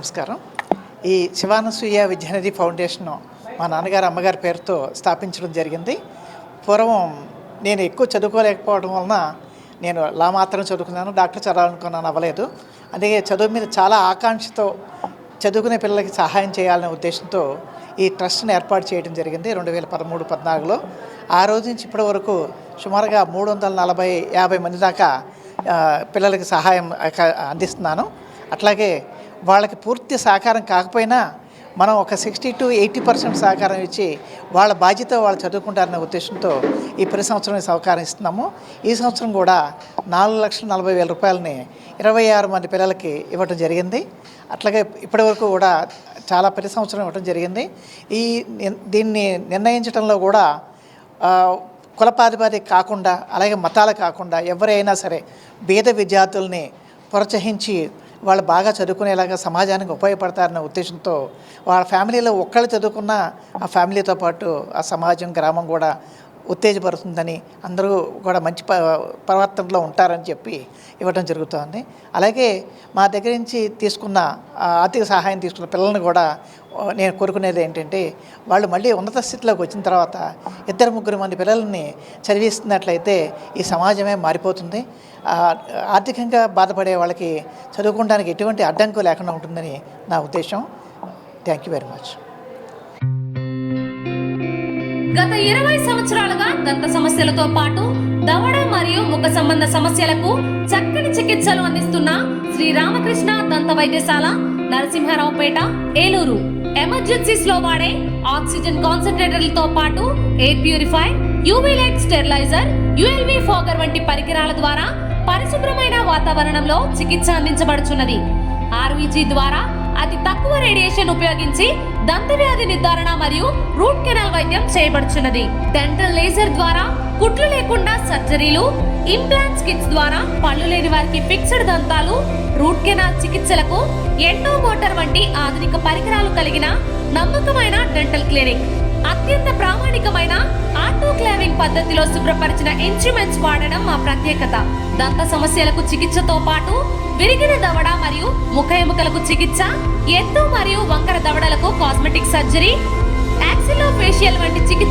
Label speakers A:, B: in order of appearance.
A: నమస్కారం. ఈ శివానసూయ విద్యానిధి ఫౌండేషన్ మా నాన్నగారు అమ్మగారి పేరుతో స్థాపించడం జరిగింది. పూర్వం నేను ఎక్కువ చదువుకోలేకపోవడం వలన నేను లా మాత్రం చదువుకున్నాను, డాక్టర్ చదవాలనుకున్నాను, అవ్వలేదు. అందుకే చదువు మీద చాలా ఆకాంక్షతో చదువుకునే పిల్లలకి సహాయం చేయాలనే ఉద్దేశంతో ఈ ట్రస్ట్ని ఏర్పాటు చేయడం జరిగింది 2013-14లో. ఆ రోజు నుంచి ఇప్పటి వరకు సుమారుగా 340-50 మంది దాకా పిల్లలకి సహాయం అందిస్తున్నాను. అట్లాగే వాళ్ళకి పూర్తి సహకారం కాకపోయినా మనం ఒక 60-80% సహకారం ఇచ్చి వాళ్ళ బాధ్యత వాళ్ళు చదువుకుంటారనే ఉద్దేశంతో ఈ ప్రతి సంవత్సరం సహకారం ఇస్తున్నాము. ఈ సంవత్సరం కూడా 4,40,000 రూపాయలని 26 మంది పిల్లలకి ఇవ్వడం జరిగింది. అట్లాగే ఇప్పటివరకు కూడా చాలా ప్రతి సంవత్సరం ఇవ్వడం జరిగింది. దీన్ని నిర్ణయించడంలో కూడా కులపాధిపతి కాకుండా, అలాగే మతాలు కాకుండా ఎవరైనా సరే పేద విద్యార్థుల్ని ప్రోత్సహించి వాళ్ళు బాగా చదువుకునేలాగా సమాజానికి ఉపయోగపడతారన్న ఉద్దేశంతో వాళ్ళ ఫ్యామిలీలో ఒక్కళ్ళు చదువుకున్న ఆ ఫ్యామిలీతో పాటు ఆ సమాజం, గ్రామం కూడా ఉత్తేజపడుతుందని, అందరూ కూడా మంచి ప్రవర్తనలో ఉంటారని చెప్పి ఇవ్వడం జరుగుతుంది. అలాగే మా దగ్గర నుంచి తీసుకున్న ఆర్థిక సహాయం తీసుకున్న పిల్లల్ని కూడా నేను కోరుకునేది ఏంటంటే, వాళ్ళు మళ్ళీ ఉన్నత స్థితిలోకి వచ్చిన తర్వాత 2-3 మంది పిల్లల్ని చదివిస్తున్నట్లయితే ఈ సమాజమే మారిపోతుంది. ఆర్థికంగా బాధపడే వాళ్ళకి చదువుకోవడానికి ఎటువంటి అడ్డంకు లేకుండా ఉంటుందని నా ఉద్దేశం. Thank you very much.
B: గత 20 సంవత్సరాలుగా దంత సమస్యలతో పాటు దవడ మరియు ముఖ సంబంధ సమస్యలకు చక్కని చికిత్సలు అందిస్తున్న శ్రీ రామకృష్ణ దంత వైద్యశాల, నరసింహారావుపేట, ఏలూరు. ఎమర్జెన్సీస్ లో వాడే ఆక్సిజన్ కాన్సంట్రేటర్లతో పాటు air purify, UV light steriliser, ULV fogger వంటి పరికరాల ద్వారా పరిశుభ్రమైన వాతావరణంలో చికిత్స అందించబడుచున్నది. ఆర్వీజీ ద్వారా అతి తక్కువ రేడియేషన్ ఉపయోగించి దంత వ్యాధి నిర్ధారణ మరియు రూట్ కెనాల్ వైద్యం చేయబడుచున్నది. డెంటల్ లేజర్ ద్వారా కుట్లు లేకుండా సర్జరీలు, ఇంప్లాంట్స్ కిట్స్ ద్వారా పళ్ళు లేని వారికి ఫిక్స్డ్ దంతాలు, రూట్ కెనాల్ చికిత్సలకు ఎండో మోటార్ వంటి ఆధునిక పరికరాలు కలిగిన నమ్మకమైన డెంటల్ క్లినిక్. అత్యంత ప్రామాణికమైన ఆటోక్లావింగ్ పద్ధతిలో శుభ్రపరిచిన ఇన్స్ట్రుమెంట్స్ వాడడం మా ప్రత్యేకత. దంత సమస్యలకు చికిత్సతో పాటు విరిగిన దవడ మరియు ముఖ ఎముకలకు చికిత్స, ఎత్తు మరియు వంకర దవడలకు కాస్మెటిక్ సర్జరీ, యాక్సిలోఫేషియల్ వంటి చికిత్స